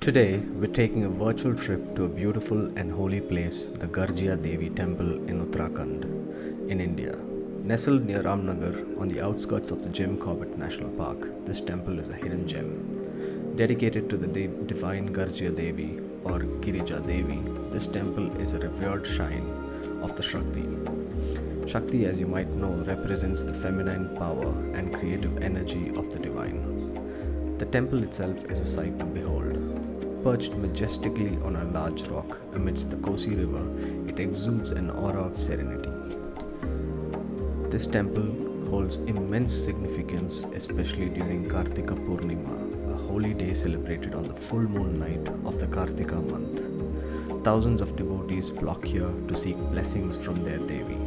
Today, we're taking a virtual trip to a beautiful and holy place, the Girija Devi Temple in Uttarakhand, in India. Nestled near Ramnagar on the outskirts of the Jim Corbett National Park, this temple is a hidden gem. Dedicated to the divine Girija Devi or Girija Devi, this temple is a revered shrine of the Shakti. Shakti, as you might know, represents the feminine power and creative energy of the divine. The temple itself is a sight to behold. Perched majestically on a large rock amidst the Kosi River, it exudes an aura of serenity. This temple holds immense significance, especially during Kartika Purnima, a holy day celebrated on the full moon night of the Kartika month. Thousands of devotees flock here to seek blessings from their Devi.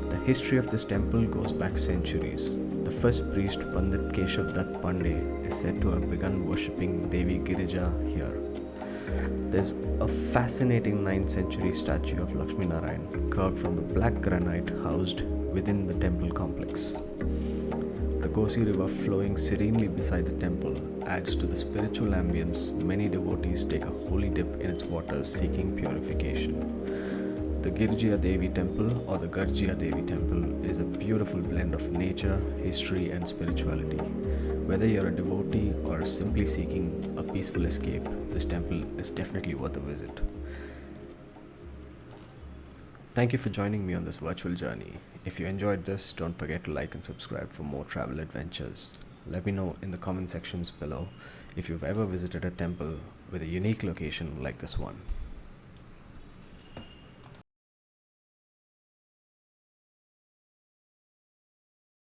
The history of this temple goes back centuries. The first priest, Pandit Keshav Dutt Pandey, is said to have begun worshipping Devi Girija here. There's a fascinating 9th century statue of Lakshmi Narayan carved from the black granite housed within the temple complex. The Kosi River flowing serenely beside the temple adds to the spiritual ambience. Many devotees take a holy dip in its waters seeking purification. The Girija Devi Temple or the Girija Devi Temple is a beautiful blend of nature, history and spirituality. Whether you're a devotee or simply seeking a peaceful escape, this temple is definitely worth a visit. Thank you for joining me on this virtual journey. If you enjoyed this, don't forget to like and subscribe for more travel adventures. Let me know in the comment sections below if you've ever visited a temple with a unique location like this one.